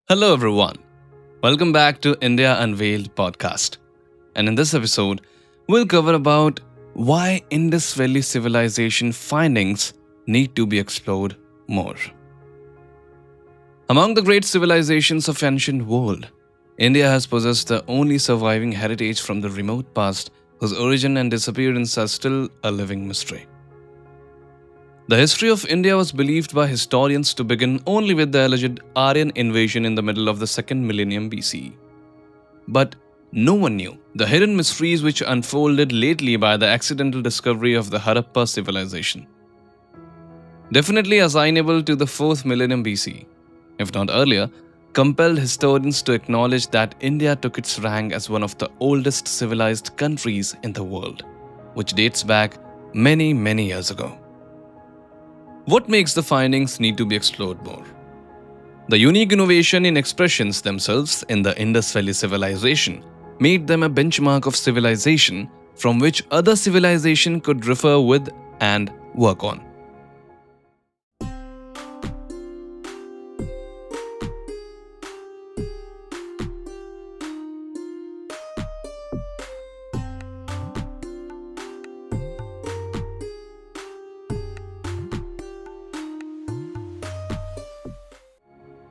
Hello, everyone. Welcome back to India Unveiled podcast. And in this episode, we'll cover about why Indus Valley Civilization findings need to be explored more. Among the great civilizations of ancient world, India has possessed the only surviving heritage from the remote past whose origin and disappearance are still a living mystery. The history of India was believed by historians to begin only with the alleged Aryan invasion in the middle of the second millennium BCE. But no one knew the hidden mysteries which unfolded lately by the accidental discovery of the Harappa civilization. Definitely assignable to the 4th millennium BCE, if not earlier, compelled historians to acknowledge that India took its rank as one of the oldest civilized countries in the world, which dates back many years ago. What makes the findings need to be explored more? The unique innovation in expressions themselves in the Indus Valley Civilization made them a benchmark of civilization from which other civilization could refer with and work on.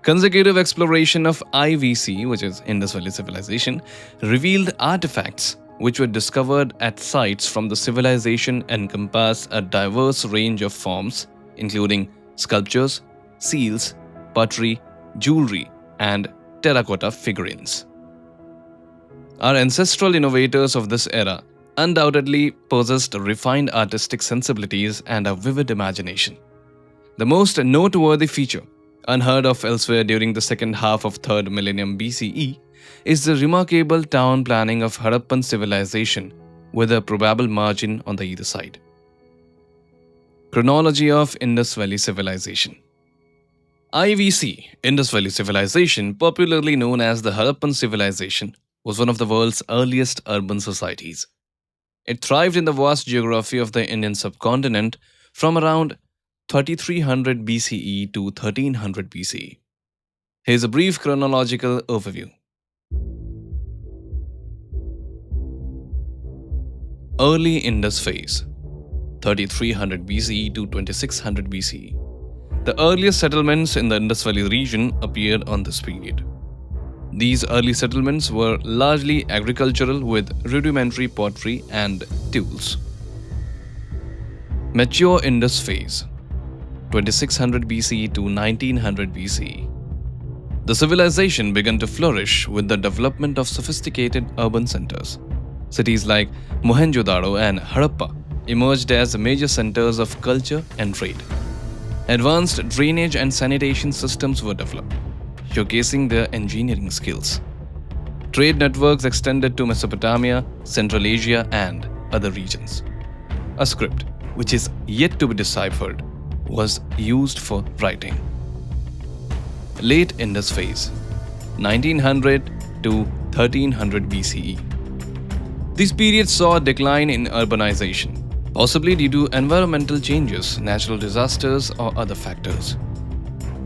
Consecutive exploration of IVC, which is Indus Valley Civilization, revealed artifacts which were discovered at sites from the civilization encompass a diverse range of forms, including sculptures, seals, pottery, jewelry, and terracotta figurines. Our ancestral innovators of this era undoubtedly possessed refined artistic sensibilities and a vivid imagination. The most noteworthy feature, unheard of elsewhere during the second half of 3rd millennium BCE, is the remarkable town planning of Harappan civilization with a probable margin on the either side. Chronology of Indus Valley Civilization. IVC, Indus Valley Civilization, popularly known as the Harappan civilization, was one of the world's earliest urban societies. It thrived in the vast geography of the Indian subcontinent from around 3300 BCE to 1300 BCE. Here's a brief chronological overview. Early Indus phase, 3300 BCE to 2600 BCE. The earliest settlements in the Indus Valley region appeared on this period. These early settlements were largely agricultural with rudimentary pottery and tools. Mature Indus phase, 2600 BCE to 1900 BCE. The civilization began to flourish with the development of sophisticated urban centers. Cities like Mohenjo-daro and Harappa emerged as major centers of culture and trade. Advanced drainage and sanitation systems were developed, showcasing their engineering skills. Trade networks extended to Mesopotamia, Central Asia, and other regions. A script, which is yet to be deciphered, was used for writing. Late Indus phase, 1900 to 1300 BCE. This period saw a decline in urbanization, possibly due to environmental changes, natural disasters, or other factors.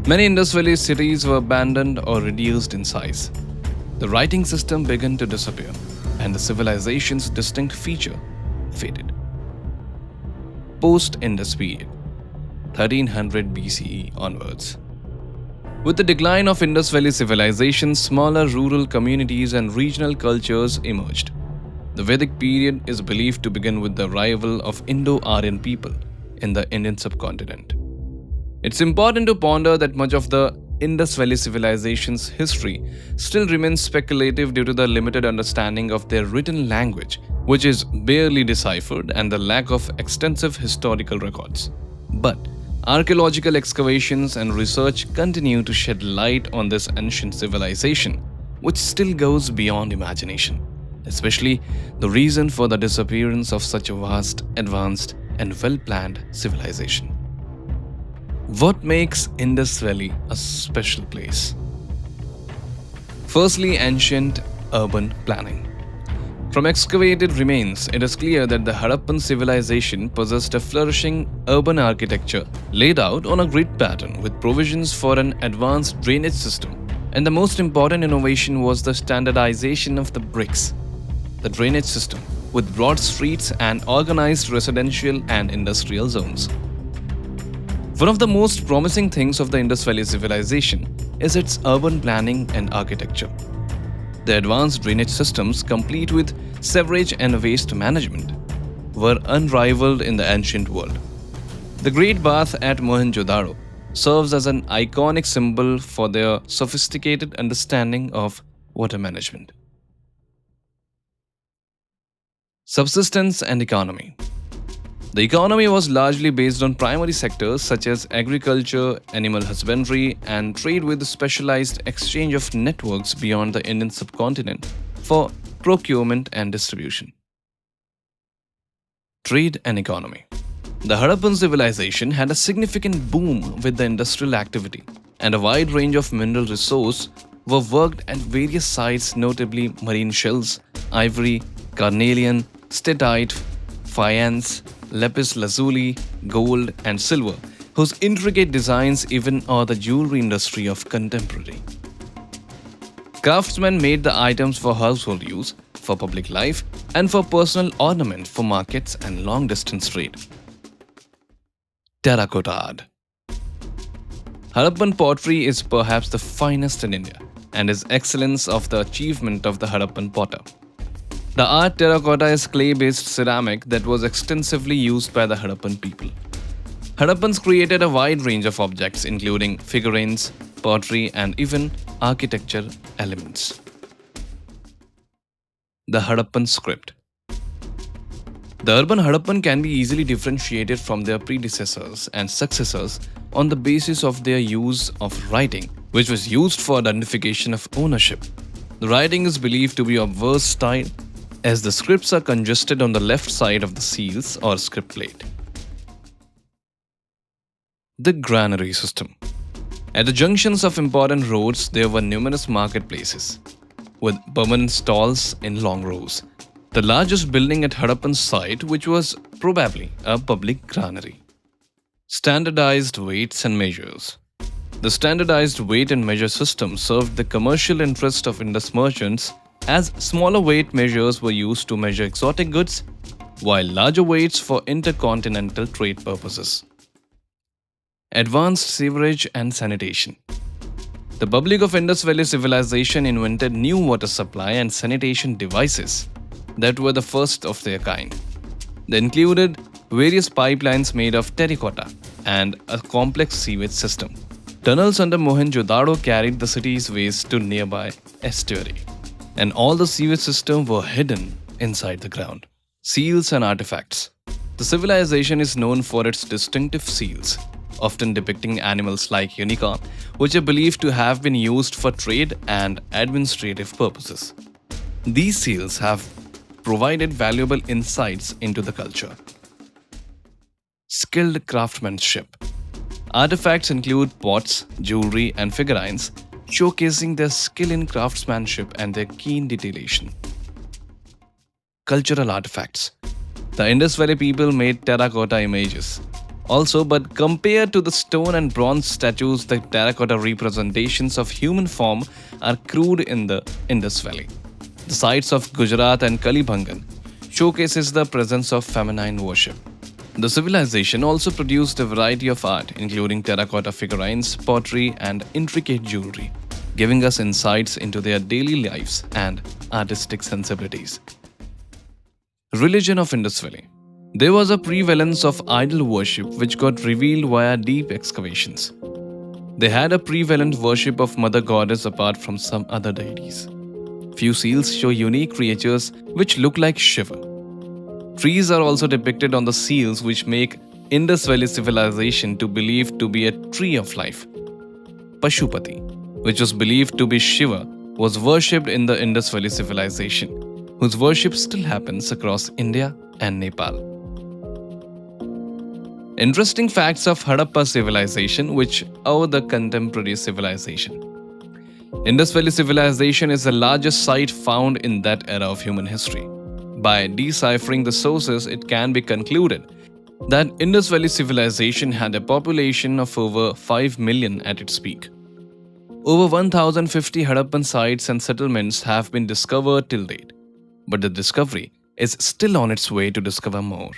Many Indus Valley cities were abandoned or reduced in size. The writing system began to disappear, and the civilization's distinct feature faded. Post-Indus period, 1300 BCE onwards. With the decline of Indus Valley civilization, smaller rural communities and regional cultures emerged. The Vedic period is believed to begin with the arrival of Indo-Aryan people in the Indian subcontinent. It's important to ponder that much of the Indus Valley civilization's history still remains speculative due to the limited understanding of their written language, which is barely deciphered, and the lack of extensive historical records. But archaeological excavations and research continue to shed light on this ancient civilization, which still goes beyond imagination, especially the reason for the disappearance of such a vast, advanced, and well-planned civilization. What makes Indus Valley a special place? Firstly, ancient urban planning. From excavated remains, it is clear that the Harappan civilization possessed a flourishing urban architecture laid out on a grid pattern with provisions for an advanced drainage system, And the most important innovation was the standardization of the bricks, the drainage system, with broad streets and organized residential and industrial zones. One of the most promising things of the Indus Valley Civilization is its urban planning and architecture. The advanced drainage systems, complete with sewerage and waste management, were unrivaled in the ancient world. The Great Bath at Mohenjo-daro serves as an iconic symbol for their sophisticated understanding of water management. Subsistence and economy. The economy was largely based on primary sectors such as agriculture, animal husbandry, and trade, with specialized exchange of networks beyond the Indian subcontinent for procurement and distribution. Trade and economy. The Harappan civilization had a significant boom with the industrial activity, and a wide range of mineral resources were worked at various sites, notably marine shells, ivory, carnelian, steatite, faience, lapis lazuli, gold, and silver, whose intricate designs even awe the jewelry industry of contemporary. Craftsmen made the items for household use, for public life, and for personal ornament for markets and long-distance trade. Terracotta art. Harappan pottery is perhaps the finest in India and is excellence of the achievement of the Harappan potter. The art terracotta is clay-based ceramic that was extensively used by the Harappan people. Harappans created a wide range of objects including figurines, pottery, and even architecture elements. The Harappan script. The urban Harappan can be easily differentiated from their predecessors and successors on the basis of their use of writing, which was used for identification of ownership. The writing is believed to be of verse style, as the scripts are congested on the left side of the seals or script plate. The granary system. At the junctions of important roads, there were numerous marketplaces, with permanent stalls in long rows. The largest building at Harappan's site, which was probably a public granary. Standardized weights and measures. The standardized weight and measure system served the commercial interest of Indus merchants, as smaller weight measures were used to measure exotic goods, while larger weights for intercontinental trade purposes. Advanced sewerage and sanitation. The public of Indus Valley Civilization invented new water supply and sanitation devices that were the first of their kind. They included various pipelines made of terracotta and a complex sewage system. Tunnels under Mohenjo-daro carried the city's waste to nearby estuary, and all the sewage systems were hidden inside the ground. Seals and artifacts. The civilization is known for its distinctive seals, often depicting animals like unicorn, which are believed to have been used for trade and administrative purposes. These seals have provided valuable insights into the culture. Skilled craftsmanship. Artifacts include pots, jewelry, and figurines, showcasing their skill in craftsmanship and their keen detailation. Cultural artifacts. The Indus Valley people made terracotta images also, but compared to the stone and bronze statues, the terracotta representations of human form are crude in the Indus Valley. The sites of Gujarat and Kalibhangan showcases the presence of feminine worship. The civilization also produced a variety of art, including terracotta figurines, pottery, and intricate jewelry, giving us insights into their daily lives and artistic sensibilities. Religion of Indus Valley. There was a prevalence of idol worship which got revealed via deep excavations. They had a prevalent worship of Mother Goddess apart from some other deities. Few seals show unique creatures which look like Shiva. Trees are also depicted on the seals, which make Indus Valley Civilization to believed to be a tree of life. Pashupati, which was believed to be Shiva, was worshipped in the Indus Valley Civilization, whose worship still happens across India and Nepal. Interesting facts of Harappa civilization which owe the contemporary civilization. Indus Valley Civilization is the largest site found in that era of human history. By deciphering the sources, it can be concluded that Indus Valley Civilization had a population of over 5 million at its peak. Over 1050 Harappan sites and settlements have been discovered till date, but the discovery is still on its way to discover more.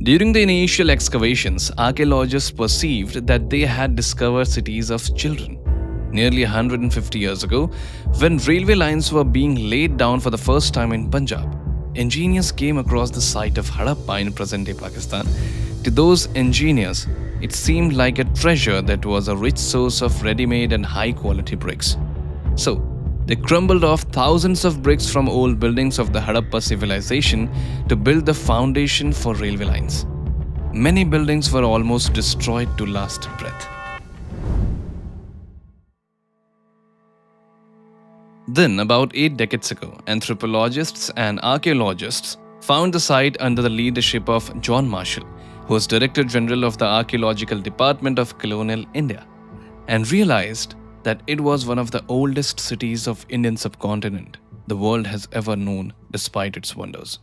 During the initial excavations, archaeologists perceived that they had discovered cities of children. Nearly 150 years ago, when railway lines were being laid down for the first time in Punjab, engineers came across the site of Harappa in present-day Pakistan. To those engineers, it seemed like a treasure that was a rich source of ready-made and high-quality bricks. So, they crumbled off thousands of bricks from old buildings of the Harappa civilization to build the foundation for railway lines. Many buildings were almost destroyed to last breath. Then, about 8 decades ago, anthropologists and archaeologists found the site under the leadership of John Marshall, who was Director General of the Archaeological Department of Colonial India, and realized that it was one of the oldest cities of Indian subcontinent the world has ever known, despite its wonders.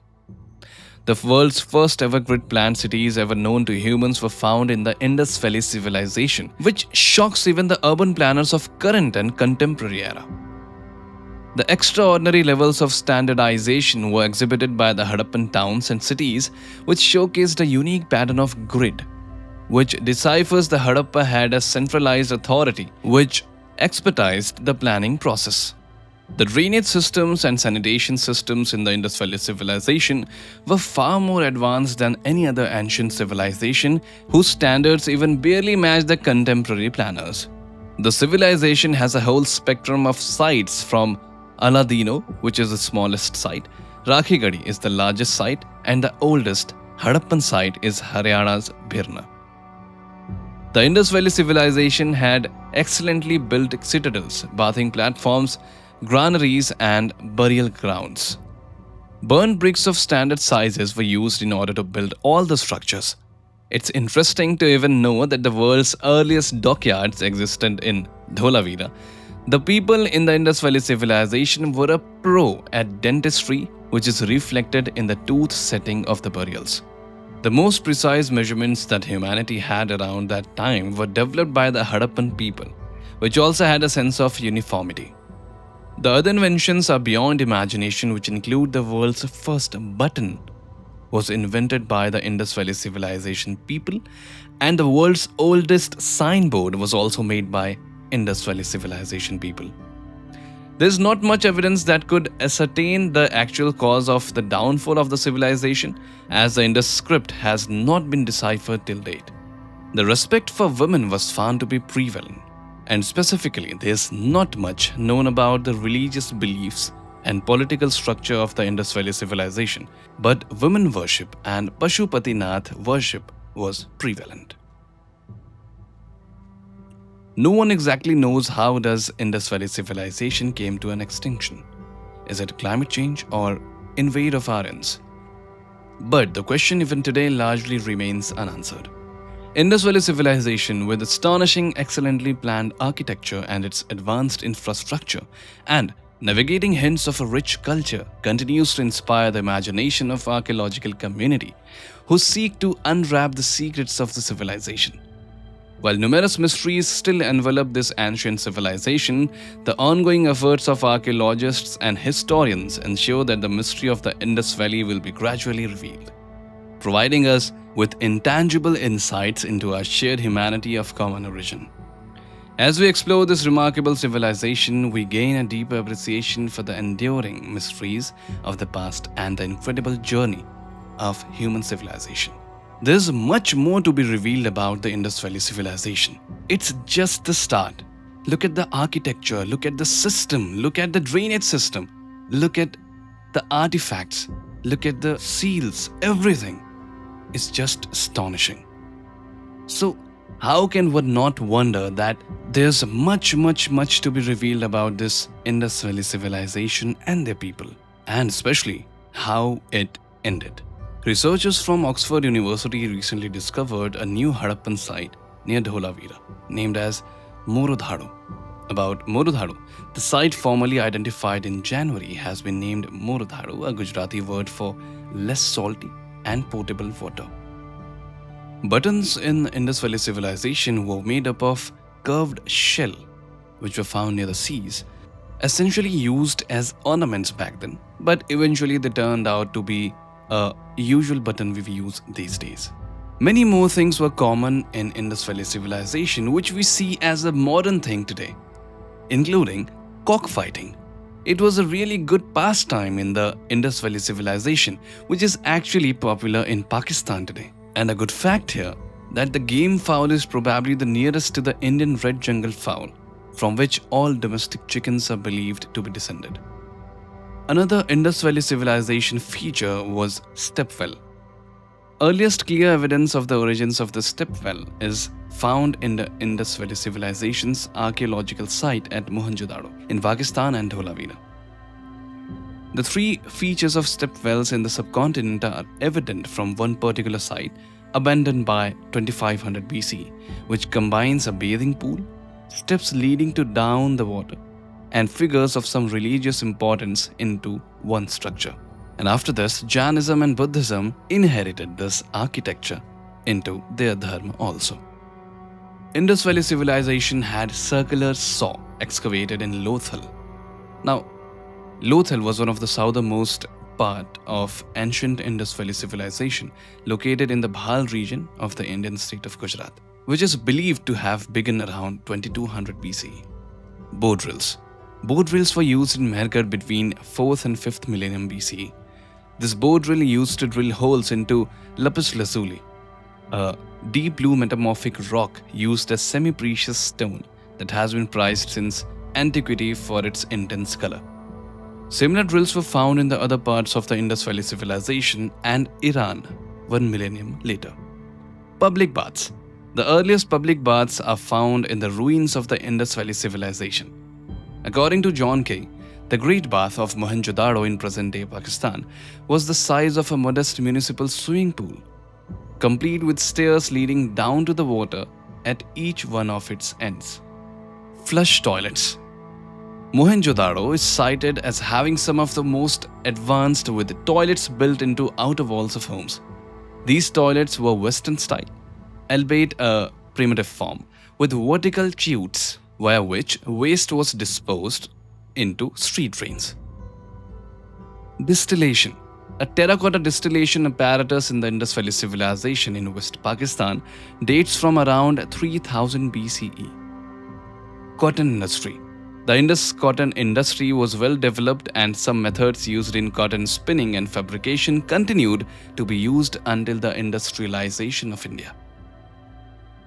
The world's first ever grid-planned cities ever known to humans were found in the Indus Valley Civilization, which shocks even the urban planners of current and contemporary era. The extraordinary levels of standardization were exhibited by the Harappan towns and cities, which showcased a unique pattern of grid, which deciphers the Harappa had a centralized authority, which expertised the planning process. The drainage systems and sanitation systems in the Indus Valley Civilization were far more advanced than any other ancient civilization, whose standards even barely matched the contemporary planners. The civilization has a whole spectrum of sites from Aladino, which is the smallest site, Rakhigadi is the largest site, and the oldest Harappan site is Haryana's Birna. The Indus Valley Civilization had excellently built citadels, bathing platforms, granaries, and burial grounds. Burnt bricks of standard sizes were used in order to build all the structures. It's interesting to even know that the world's earliest dockyards existed in Dholavira. The people in the Indus Valley Civilization were a pro at dentistry, which is reflected in the tooth setting of the burials. The most precise measurements that humanity had around that time were developed by the Harappan people, which also had a sense of uniformity. The other inventions are beyond imagination, which include the world's first button was invented by the Indus Valley Civilization people, and the world's oldest signboard was also made by Indus Valley Civilization people. There is not much evidence that could ascertain the actual cause of the downfall of the civilization, as the Indus script has not been deciphered till date. The respect for women was found to be prevalent, and specifically there is not much known about the religious beliefs and political structure of the Indus Valley Civilization, but women worship and PASHPATINATH worship was prevalent. No one exactly knows how does Indus Valley Civilization came to an extinction. Is it climate change or invade of Aryans? But the question even today largely remains unanswered. Indus Valley Civilization, with astonishing excellently planned architecture and its advanced infrastructure and navigating hints of a rich culture, continues to inspire the imagination of archaeological community who seek to unwrap the secrets of the civilization. While numerous mysteries still envelop this ancient civilization, the ongoing efforts of archaeologists and historians ensure that the mystery of the Indus Valley will be gradually revealed, providing us with intangible insights into our shared humanity of common origin. As we explore this remarkable civilization, we gain a deeper appreciation for the enduring mysteries of the past and the incredible journey of human civilization. There's much more to be revealed about the Indus Valley Civilization. It's just the start. Look at the architecture, look at the system, look at the drainage system, look at the artifacts, look at the seals, everything is just astonishing. So, how can one not wonder that there's much to be revealed about this Indus Valley Civilization and their people, and especially how it ended. Researchers from Oxford University recently discovered a new Harappan site near Dholavira, named as Morudhadu. About Morudhadu, the site formerly identified in January has been named Morudhadu, a Gujarati word for less salty and potable water. Buttons in Indus Valley Civilization were made up of curved shell, which were found near the seas, essentially used as ornaments back then, but eventually they turned out to be a usual button we use these days. Many more things were common in Indus Valley Civilization, which we see as a modern thing today, including cockfighting. It was a really good pastime in the Indus Valley Civilization, which is actually popular in Pakistan today. And a good fact here, that the game fowl is probably the nearest to the Indian red jungle fowl, from which all domestic chickens are believed to be descended. Another Indus Valley Civilization feature was step well. Earliest clear evidence of the origins of the step well is found in the Indus Valley Civilization's archaeological site at Mohenjo-daro in Pakistan and Dholavira. The three features of step wells in the subcontinent are evident from one particular site abandoned by 2500 BC, which combines a bathing pool, steps leading to down the water, and figures of some religious importance into one structure. And after this, Jainism and Buddhism inherited this architecture into their dharma also. Indus Valley Civilization had circular saw excavated in Lothal. Now, Lothal was one of the southernmost part of ancient Indus Valley Civilization, located in the Bhal region of the Indian state of Gujarat, which is believed to have begun around 2200 BCE. Bow drills. Bow drills were used in Mehergarh between 4th and 5th millennium BCE. This bow drill used to drill holes into lapis lazuli, a deep blue metamorphic rock used as semi-precious stone that has been prized since antiquity for its intense color. Similar drills were found in the other parts of the Indus Valley Civilization and Iran 1 millennium later. Public baths. The earliest public baths are found in the ruins of the Indus Valley Civilization. According to John Kay, the Great Bath of Mohenjo-daro in present-day Pakistan was the size of a modest municipal swimming pool, complete with stairs leading down to the water at each one of its ends. Flush toilets. Mohenjo-daro is cited as having some of the most advanced with toilets built into outer walls of homes. These toilets were Western style, albeit a primitive form, with vertical chutes via which waste was disposed into street drains. Distillation. A terracotta distillation apparatus in the Indus Valley Civilization in West Pakistan dates from around 3000 BCE. Cotton industry. The Indus cotton industry was well developed, and some methods used in cotton spinning and fabrication continued to be used until the industrialization of India.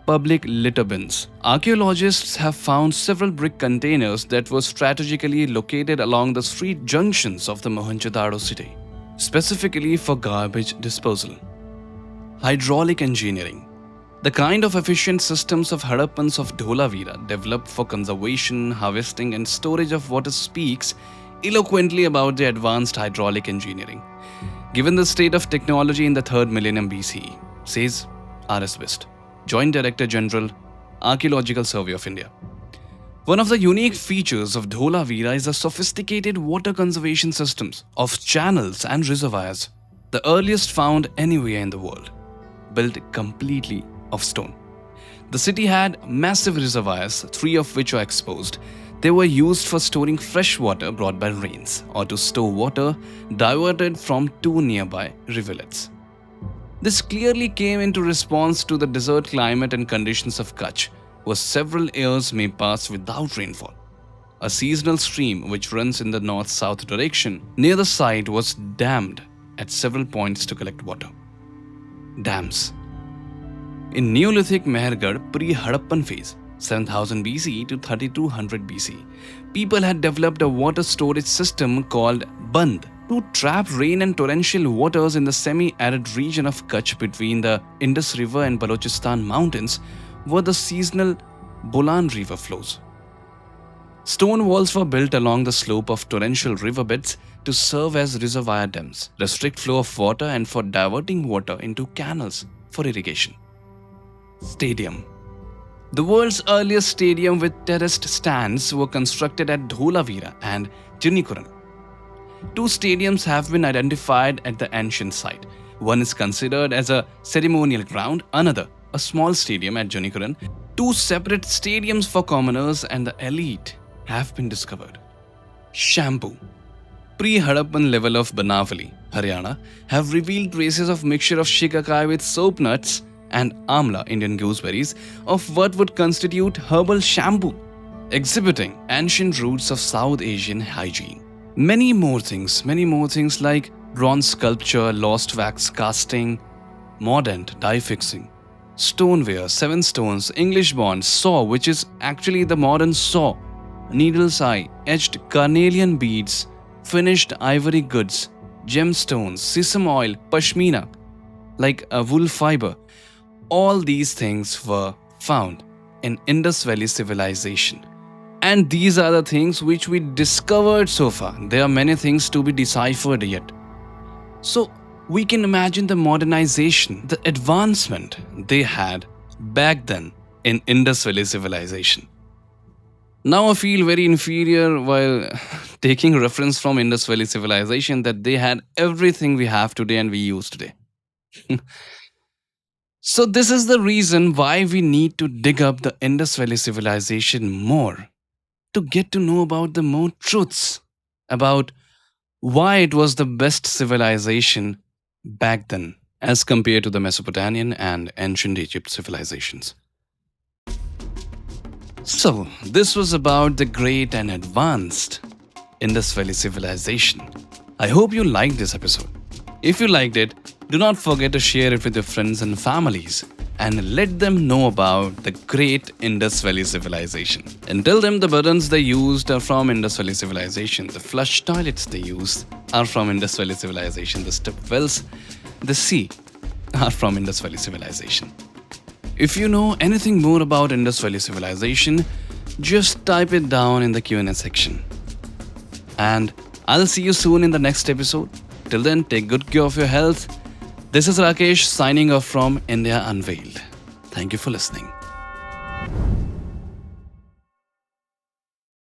Public litter bins. Archaeologists have found several brick containers that were strategically located along the street junctions of the Mohenjo-daro city, specifically for garbage disposal. Hydraulic engineering. The kind of efficient systems of Hadappans of Dholavira developed for conservation, harvesting, and storage of water speaks eloquently about the advanced hydraulic engineering, given the state of technology in the 3rd millennium BCE, says R.S. West, Joint Director General, Archaeological Survey of India. One of the unique features of Dholavira is the sophisticated water conservation systems of channels and reservoirs, the earliest found anywhere in the world, built completely of stone. The city had massive reservoirs, 3 of which are exposed. They were used for storing fresh water brought by rains or to store water diverted from 2 nearby rivulets. This clearly came into response to the desert climate and conditions of Kutch, where several years may pass without rainfall. A seasonal stream which runs in the north-south direction near the site was dammed at several points to collect water. Dams. In Neolithic Mehergarh pre-Hadappan phase, 7000 BC to 3200 BC, people had developed a water storage system called Band to trap rain and torrential waters in the semi-arid region of Kutch between the Indus River and Balochistan mountains, where the seasonal Bolan River flows. Stone walls were built along the slope of torrential riverbeds to serve as reservoir dams, restrict flow of water, and for diverting water into canals for irrigation. Stadium. The world's earliest stadium with terraced stands were constructed at Dholavira and Jinikuran. 2 stadiums have been identified at the ancient site. One is considered as a ceremonial ground, another a small stadium at Jonikaran. Two separate stadiums for commoners and the elite have been discovered. Shampoo. Pre-Harappan level of Banavali, Haryana, have revealed traces of mixture of shikakai with soap nuts and amla, Indian gooseberries, of what would constitute herbal shampoo, exhibiting ancient roots of South Asian hygiene. Many more things like bronze sculpture, lost wax casting, mordant dye fixing, stoneware, 7 stones, English bond, saw, which is actually the modern saw, needle's eye, etched carnelian beads, finished ivory goods, gemstones, sesame oil, pashmina, like a wool fiber. All these things were found in Indus Valley Civilization. And these are the things which we discovered so far. There are many things to be deciphered yet. So we can imagine the modernization, the advancement they had back then in Indus Valley Civilization. Now I feel very inferior while taking reference from Indus Valley Civilization that they had everything we have today and we use today. So this is the reason why we need to dig up the Indus Valley Civilization more, to get to know about the more truths about why it was the best civilization back then as compared to the Mesopotamian and ancient Egypt civilizations. So, this was about the great and advanced Indus Valley Civilization. I hope you liked this episode. If you liked it, do not forget to share it with your friends and families and let them know about the great Indus Valley Civilization. And tell them the buttons they used are from Indus Valley Civilization, the flush toilets they used are from Indus Valley Civilization, the step wells they see are from Indus Valley Civilization. If you know anything more about Indus Valley Civilization, just type it down in the Q&A section. And I'll see you soon in the next episode. Till then, take good care of your health. This is Rakesh signing off from India Unveiled. Thank you for listening.